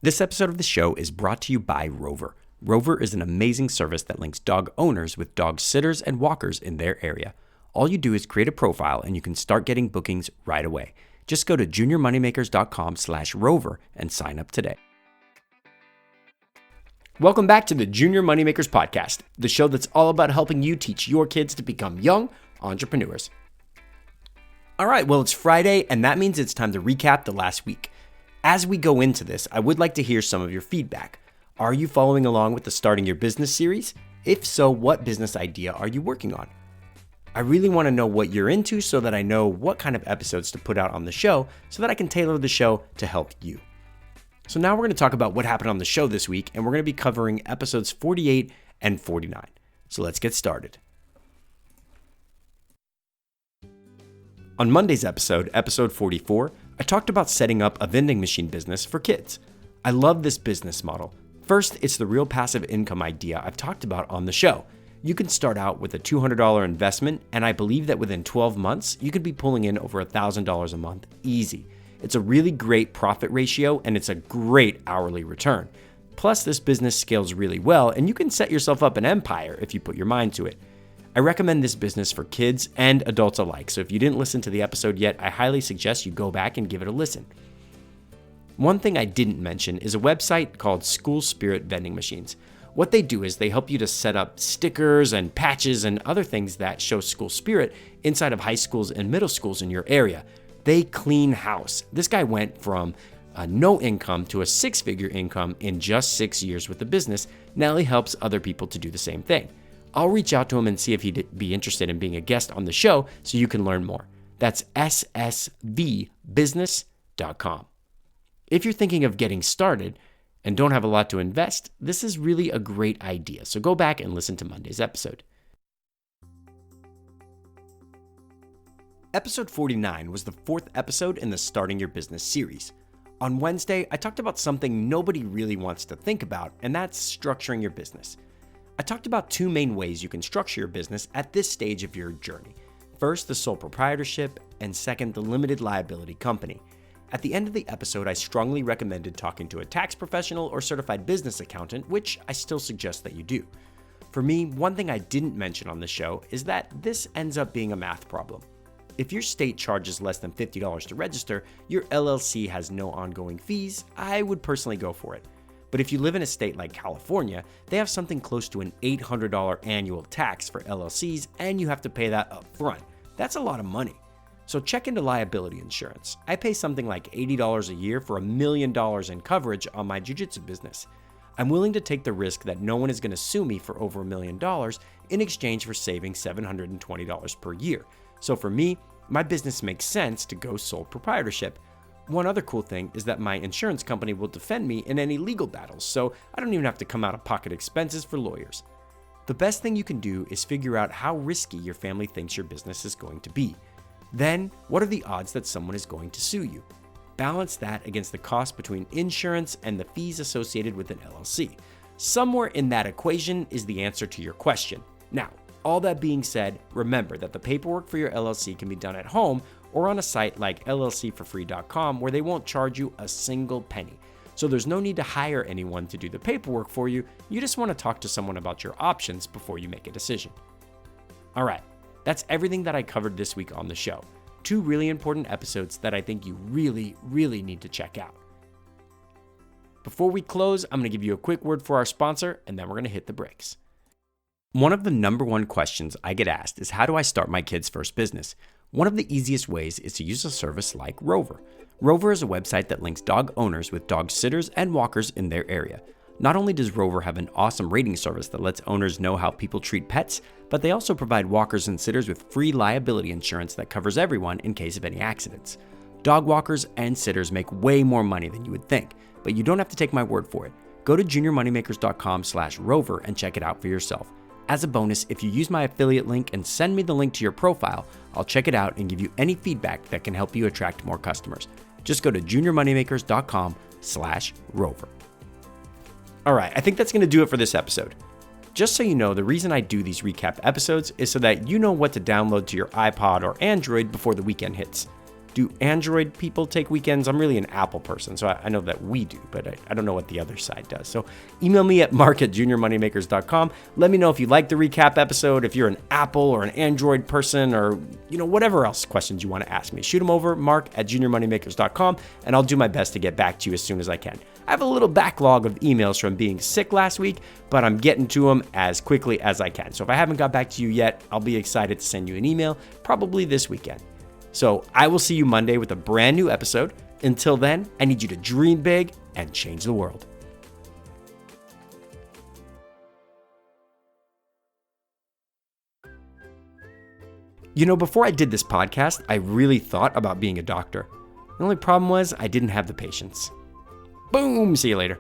This episode of the show is brought to you by Rover. Rover is an amazing service that links dog owners with dog sitters and walkers in their area. All you do is create a profile and you can start getting bookings right away. Just go to juniormoneymakers.com/rover and sign up today. Welcome back to the Junior Moneymakers Podcast, the show that's all about helping you teach your kids to become young entrepreneurs. All right, well, it's Friday, and that means it's time to recap the last week. As we go into this, I would like to hear some of your feedback. Are you following along with the Starting Your Business series? If so, what business idea are you working on? I really want to know what you're into so that I know what kind of episodes to put out on the show so that I can tailor the show to help you. So now we're going to talk about what happened on the show this week, and we're going to be covering episodes 48 and 49. So let's get started. On Monday's episode, episode 44, I talked about setting up a vending machine business for kids. I love this business model. First, it's the real passive income idea I've talked about on the show. You can start out with a $200 investment, and I believe that within 12 months, you could be pulling in over $1,000 a month easy. It's a really great profit ratio, and it's a great hourly return. Plus, this business scales really well, and you can set yourself up an empire if you put your mind to it. I recommend this business for kids and adults alike, so if you didn't listen to the episode yet, I highly suggest you go back and give it a listen. One thing I didn't mention is a website called School Spirit Vending Machines. What they do is they help you to set up stickers and patches and other things that show school spirit inside of high schools and middle schools in your area. They clean house. This guy went from no income to a six-figure income in just 6 years with the business. Now he helps other people to do the same thing. I'll reach out to him and see if he'd be interested in being a guest on the show so you can learn more. That's ssvbusiness.com. If you're thinking of getting started and don't have a lot to invest, this is really a great idea. So go back and listen to Monday's episode. Episode 49 was the fourth episode in the Starting Your Business series. On Wednesday, I talked about something nobody really wants to think about, and that's structuring your business. I talked about two main ways you can structure your business at this stage of your journey. First, the sole proprietorship, and second, the limited liability company. At the end of the episode, I strongly recommended talking to a tax professional or certified business accountant, which I still suggest that you do. For me, one thing I didn't mention on the show is that this ends up being a math problem. If your state charges less than $50 to register, your LLC has no ongoing fees, I would personally go for it. But if you live in a state like California, they have something close to an $800 annual tax for LLCs, and you have to pay that up front. That's a lot of money. So check into liability insurance. I pay something like $80 a year for $1 million in coverage on my jiu-jitsu business. I'm willing to take the risk that no one is going to sue me for over $1 million in exchange for saving $720 per year. So for me, my business makes sense to go sole proprietorship. One other cool thing is that my insurance company will defend me in any legal battles, so I don't even have to come out of pocket expenses for lawyers. The best thing you can do is figure out how risky your family thinks your business is going to be. Then, what are the odds that someone is going to sue you? Balance that against the cost between insurance and the fees associated with an LLC. Somewhere in that equation is the answer to your question. Now, all that being said, remember that the paperwork for your LLC can be done at home or on a site like llcforfree.com where they won't charge you a single penny. So there's no need to hire anyone to do the paperwork for you. You just want to talk to someone about your options before you make a decision. All right, that's everything that I covered this week on the show. Two really important episodes that I think you really need to check out. Before we close, I'm going to give you a quick word for our sponsor, and then we're going to hit the brakes. One of the number one questions I get asked is, how do I start my kid's first business? One of the easiest ways is to use a service like Rover. Rover is a website that links dog owners with dog sitters and walkers in their area. Not only does Rover have an awesome rating service that lets owners know how people treat pets, but they also provide walkers and sitters with free liability insurance that covers everyone in case of any accidents. Dog walkers and sitters make way more money than you would think, but you don't have to take my word for it. Go to juniormoneymakers.com/Rover and check it out for yourself. As a bonus, if you use my affiliate link and send me the link to your profile, I'll check it out and give you any feedback that can help you attract more customers. Just go to juniormoneymakers.com/Rover. All right, I think that's going to do it for this episode. Just so you know, the reason I do these recap episodes is so that you know what to download to your iPod or Android before the weekend hits. Do Android people take weekends? I'm really an Apple person, so I know that we do, but I don't know what the other side does. So email me at mark@juniormoneymakers.com. Let me know if you like the recap episode, if you're an Apple or an Android person, or whatever else questions you want to ask me. Shoot them over, mark@juniormoneymakers.com, and I'll do my best to get back to you as soon as I can. I have a little backlog of emails from being sick last week, but I'm getting to them as quickly as I can. So if I haven't got back to you yet, I'll be excited to send you an email, probably this weekend. So I will see you Monday with a brand new episode. Until then, I need you to dream big and change the world. Before I did this podcast, I really thought about being a doctor. The only problem was I didn't have the patience. Boom! See you later.